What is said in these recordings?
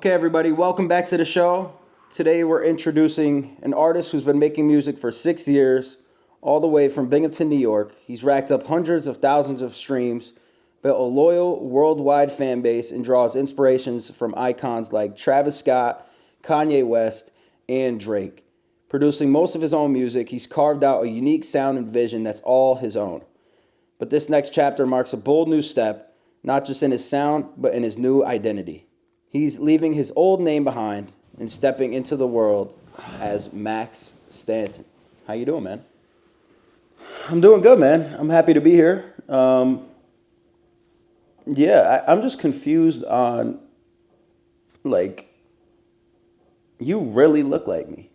Okay, everybody, welcome back to the show. Today we're introducing an artist who's been making music for 6 years, all the way from Binghamton, New York. He's racked up hundreds of thousands of streams, built a loyal worldwide fan base, and draws inspirations from icons like Travis Scott, Kanye West, and Drake. Producing most of his own music, he's carved out a unique sound and vision that's all his own. But this next chapter marks a bold new step, not just in his sound, but in his new identity. He's leaving his old name behind and stepping into the world as Max Stanton. How you doing, man? I'm doing good, man. I'm happy to be here. I'm just confused on, like, you really look like me.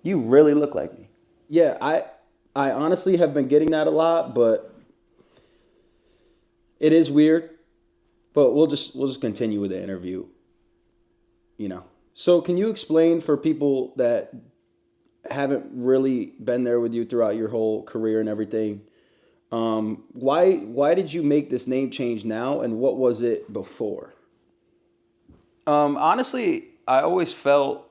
You really look like me. Yeah, I honestly have been getting that a lot, but it is weird. But we'll just continue with the interview. So can you explain for people that haven't really been there with you throughout your whole career and everything, why did you make this name change now, and what was it before? Honestly, I always felt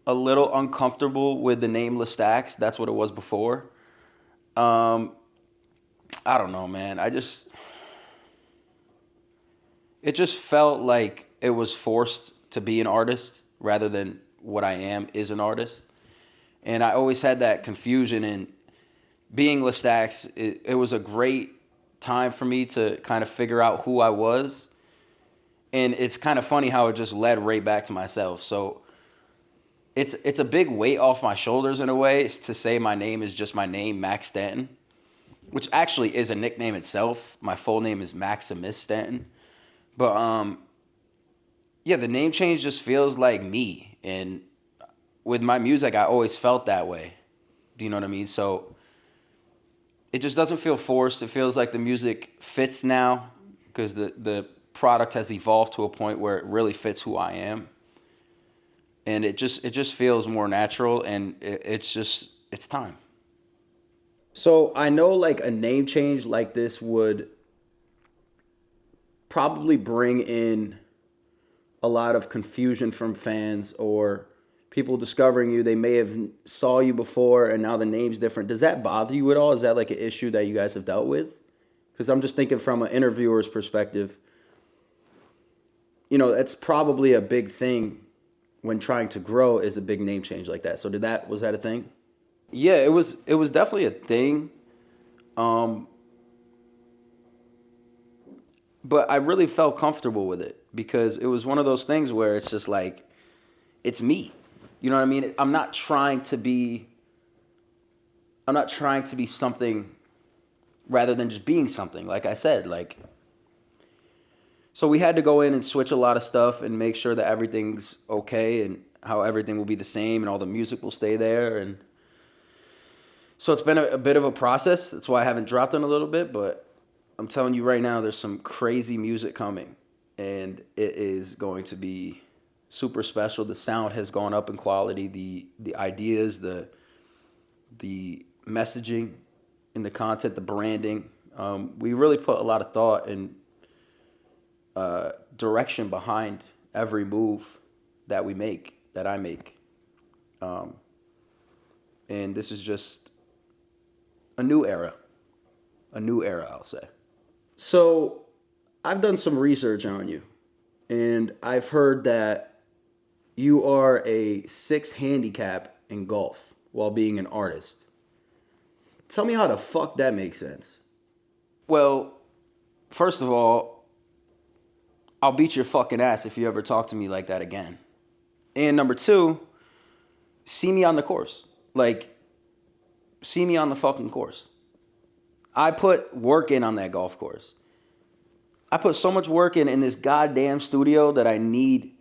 a little uncomfortable with the name Lestax. That's what it was before. I don't know, man. It just felt like it was forced to be an artist rather than what I am is an artist. And I always had that confusion. And being Lestax, it was a great time for me to kind of figure out who I was. And it's kind of funny how it just led right back to myself. So it's a big weight off my shoulders in a way to say my name is just my name, Max Stanton, which actually is a nickname itself. My full name is Maximus Stanton. But the name change just feels like me. And with my music, I always felt that way. Do you know what I mean? So it just doesn't feel forced. It feels like the music fits now because the product has evolved to a point where it really fits who I am. And it just feels more natural, and it's time. So I know like a name change like this would probably bring in a lot of confusion from fans or people discovering you. They may have saw you before and now the name's different. Does that bother you at all? Is that like an issue that you guys have dealt with? Because I'm just thinking from an interviewer's perspective, it's probably a big thing when trying to grow is a big name change like that. So was that a thing? Yeah, it was definitely a thing. But I really felt comfortable with it because it was one of those things where it's just like, it's me. You know what I mean? I'm not trying to be something rather than just being something. Like I said, so we had to go in and switch a lot of stuff and make sure that everything's okay and how everything will be the same and all the music will stay there. And so it's been a bit of a process. That's why I haven't dropped in a little bit, but I'm telling you right now, there's some crazy music coming, and it is going to be super special. The sound has gone up in quality. The ideas, the messaging, and the content, the branding. We really put a lot of thought and direction behind every move that we make, that I make, and this is just a new era. I'll say. So I've done some research on you, and I've heard that you are a 6 handicap in golf while being an artist. Tell me how the fuck that makes sense. Well, first of all, I'll beat your fucking ass if you ever talk to me like that again. And number 2, see me on the course. See me on the fucking course. I put work in on that golf course. I put so much work in this goddamn studio that I need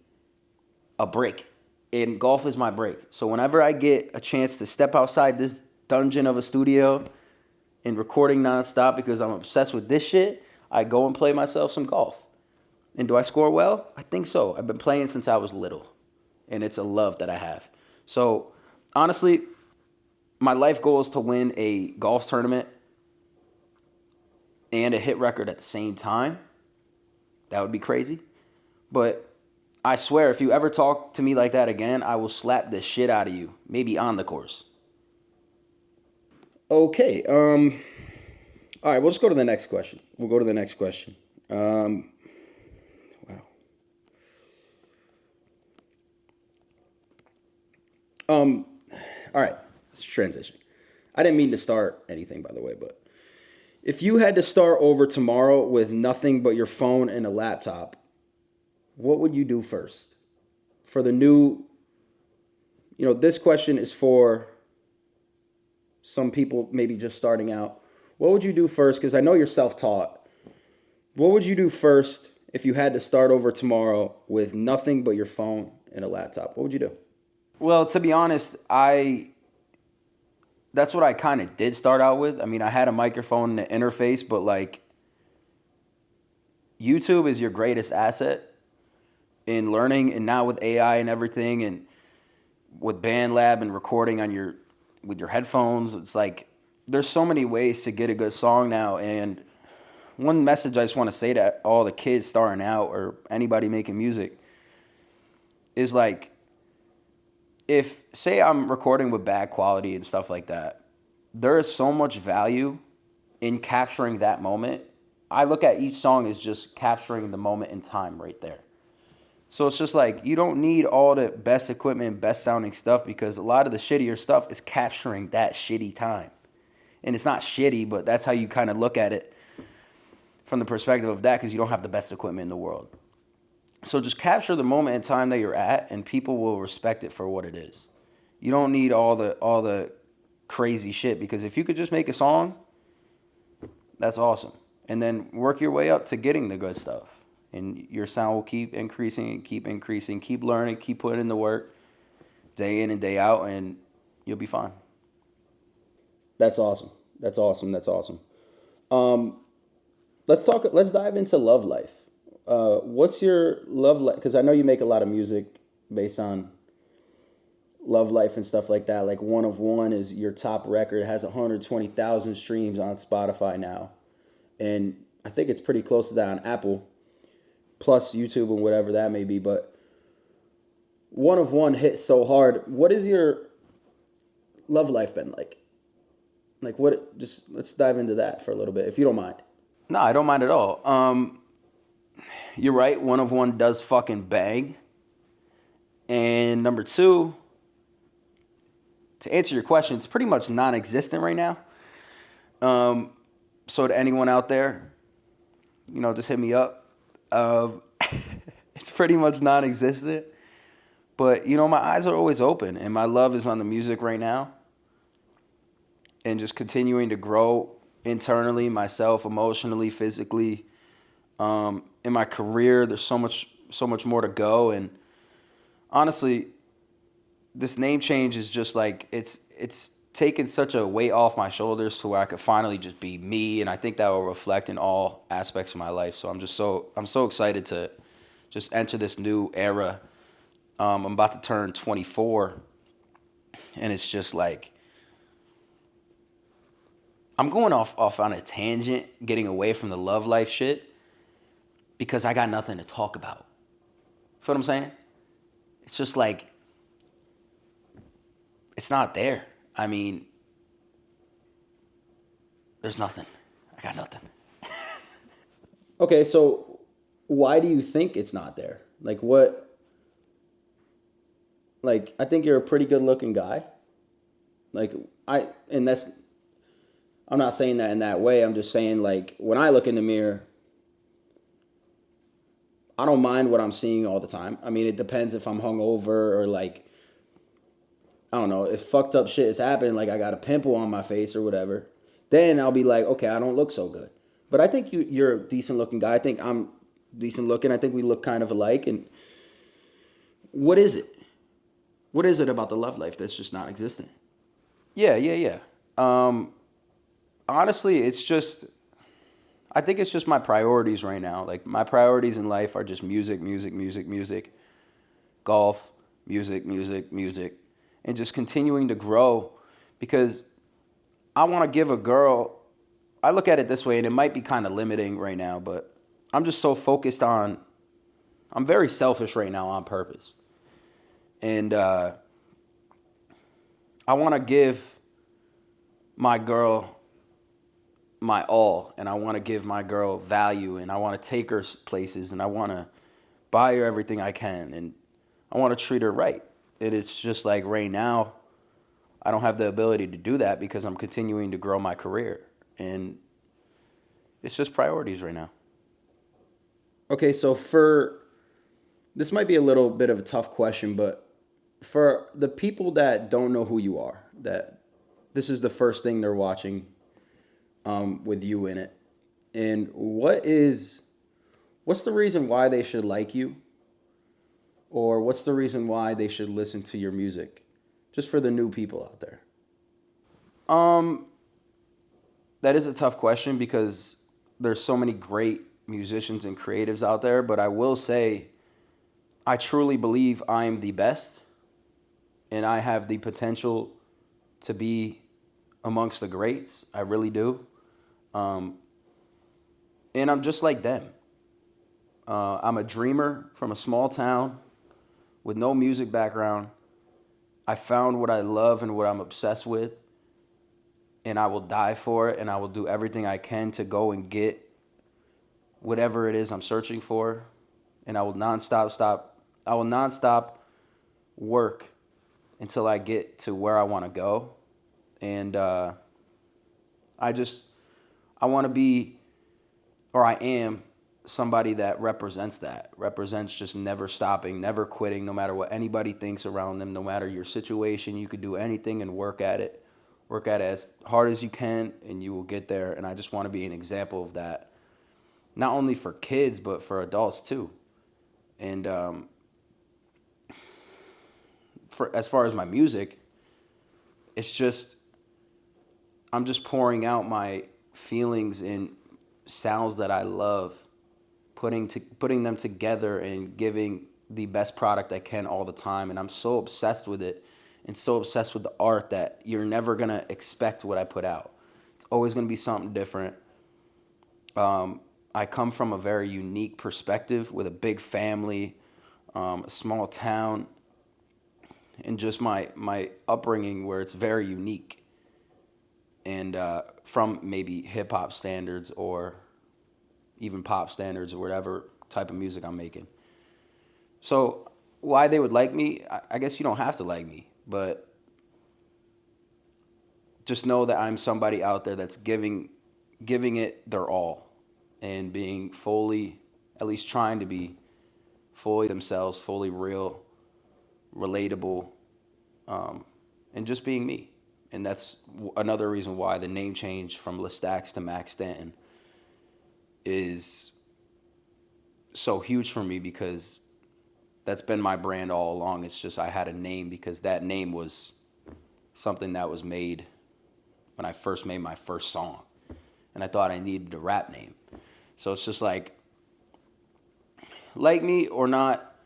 a break. And golf is my break. So whenever I get a chance to step outside this dungeon of a studio and recording nonstop because I'm obsessed with this shit, I go and play myself some golf. And do I score well? I think so. I've been playing since I was little. And it's a love that I have. So honestly, my life goal is to win a golf tournament and a hit record at the same time. That would be crazy. But I swear, if you ever talk to me like that again, I will slap the shit out of you. Maybe on the course. Okay. All right. We'll just go to the next question. We'll go to the next question. Wow. All right. Let's transition. I didn't mean to start anything, by the way, but if you had to start over tomorrow with nothing but your phone and a laptop, what would you do first? For the new, this question is for some people maybe just starting out. What would you do first? Because I know you're self-taught. What would you do first if you had to start over tomorrow with nothing but your phone and a laptop? What would you do? Well, to be honest, that's what I kind of did start out with. I mean, I had a microphone and an interface, but like YouTube is your greatest asset in learning, and now with AI and everything, and with BandLab and recording with your headphones, it's like there's so many ways to get a good song now. And one message I just want to say to all the kids starting out or anybody making music is like, if say I'm recording with bad quality and stuff like that, there is so much value in capturing that moment. I look at each song as just capturing the moment in time right there. So it's just like, you don't need all the best equipment, best sounding stuff, because a lot of the shittier stuff is capturing that shitty time. And it's not shitty, but that's how you kind of look at it from the perspective of that, because you don't have the best equipment in the world. So just capture the moment in time that you're at, and people will respect it for what it is. You don't need all the crazy shit, because if you could just make a song, that's awesome. And then work your way up to getting the good stuff. And your sound will keep increasing, keep learning, keep putting in the work day in and day out, and you'll be fine. That's awesome. That's awesome. Let's dive into love life. What's your love life? Because I know you make a lot of music based on love life and stuff like that. Like One of One is your top record. It has 120,000 streams on Spotify now. And I think it's pretty close to that on Apple, plus YouTube and whatever that may be. But One of One hit so hard. What has your love life been like? Like what? Just let's dive into that for a little bit, if you don't mind. No, I don't mind at all. You're right. One of One does fucking bang. And number two, to answer your question, it's pretty much non-existent right now. So to anyone out there, just hit me up. It's pretty much non-existent. But, my eyes are always open, and my love is on the music right now. And just continuing to grow internally, myself, emotionally, physically. In my career, there's so much more to go. And honestly, this name change is just like, it's taken such a weight off my shoulders to where I could finally just be me. And I think that will reflect in all aspects of my life. So I'm so excited to just enter this new era. I'm about to turn 24, and it's just like, I'm going off on a tangent, getting away from the love life shit, because I got nothing to talk about. Feel what I'm saying? It's just like, it's not there. I mean, there's nothing. I got nothing. Okay, so why do you think it's not there? Like what? Like, I think you're a pretty good looking guy. I'm not saying that in that way. I'm just saying, like, when I look in the mirror, I don't mind what I'm seeing all the time. I mean, it depends if I'm hungover or like, I don't know, if fucked up shit is happening, like I got a pimple on my face or whatever, then I'll be like, okay, I don't look so good. But I think you're a decent looking guy. I think I'm decent looking. I think we look kind of alike. And what is it? What is it about the love life that's just not existent? Yeah. Honestly, I think it's just my priorities right now. Like, my priorities in life are just music, golf, music, and just continuing to grow, because I want to give a girl, I look at it this way, and it might be kind of limiting right now, but I'm just so focused on, I'm very selfish right now on purpose. And I want to give my girl my all, and I want to give my girl value, and I want to take her places, and I want to buy her everything I can, and I want to treat her right. And it's just like right now, I don't have the ability to do that because I'm continuing to grow my career. And it's just priorities right now. Okay, so this might be a little bit of a tough question, but for the people that don't know who you are, that this is the first thing they're watching with you in it, and what's the reason why they should like you, or what's the reason why they should listen to your music, just for the new people out there? Um, that is a tough question because there's so many great musicians and creatives out there, but I will say I truly believe I'm the best and I have the potential to be amongst the greats. I really do. Um, and I'm just like them. I'm a dreamer from a small town with no music background. I found what I love and what I'm obsessed with, and I will die for it, and I will do everything I can to go and get whatever it is I'm searching for, and I will nonstop work until I get to where I want to go, and I just I want to be, or I am somebody that represents just never stopping, never quitting, no matter what anybody thinks around them, no matter your situation. You could do anything and work at it as hard as you can, and you will get there. And I just want to be an example of that, not only for kids but for adults too. And for as far as my music, it's just I'm just pouring out my feelings in sounds that I love, putting them together and giving the best product I can all the time. And I'm so obsessed with it and so obsessed with the art that you're never gonna expect what I put out. It's always gonna be something different. I come from a very unique perspective with a big family, a small town, and just my upbringing where it's very unique. And from maybe hip hop standards or even pop standards or whatever type of music I'm making. So why they would like me, I guess you don't have to like me, but just know that I'm somebody out there that's giving it their all and being fully, at least trying to be fully themselves, fully real, relatable, and just being me. And that's another reason why the name change from Lestax to Max Stanton is so huge for me, because that's been my brand all along. It's just I had a name because that name was something that was made when I first made my first song. And I thought I needed a rap name. So it's just like me or not,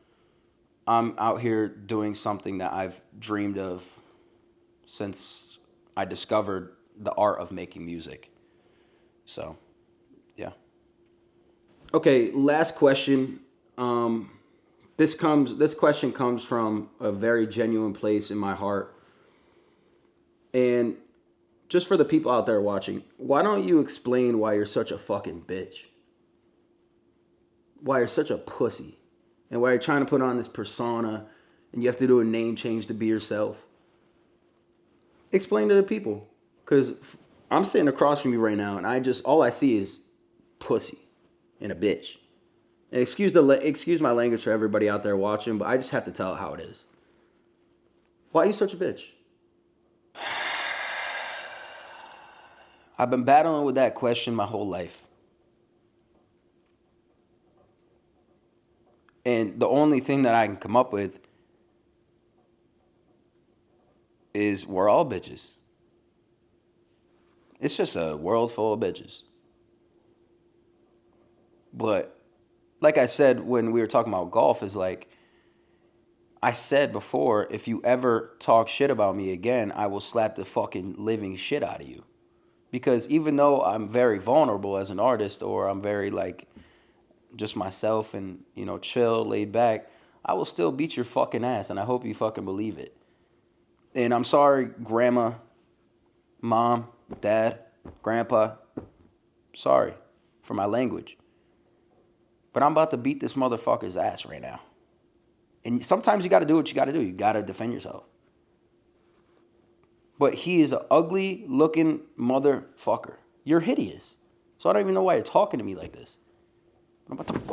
I'm out here doing something that I've dreamed of since I discovered the art of making music. So, yeah. Okay, last question. This question comes from a very genuine place in my heart. And just for the people out there watching, why don't you explain why you're such a fucking bitch? Why you're such a pussy? And why you're trying to put on this persona and you have to do a name change to be yourself? Explain to the people. Because I'm sitting across from you right now and all I see is pussy and a bitch. And excuse my language for everybody out there watching, but I just have to tell it how it is. Why are you such a bitch? I've been battling with that question my whole life. And the only thing that I can come up with is we're all bitches. It's just a world full of bitches. But like I said when we were talking about golf, is like I said before, if you ever talk shit about me again, I will slap the fucking living shit out of you. Because even though I'm very vulnerable as an artist, or I'm very like just myself and, chill, laid back, I will still beat your fucking ass, and I hope you fucking believe it. And I'm sorry, grandma, mom, dad, grandpa. Sorry for my language. But I'm about to beat this motherfucker's ass right now. And sometimes you got to do what you got to do. You got to defend yourself. But he is an ugly looking motherfucker. You're hideous. So I don't even know why you're talking to me like this. I'm about to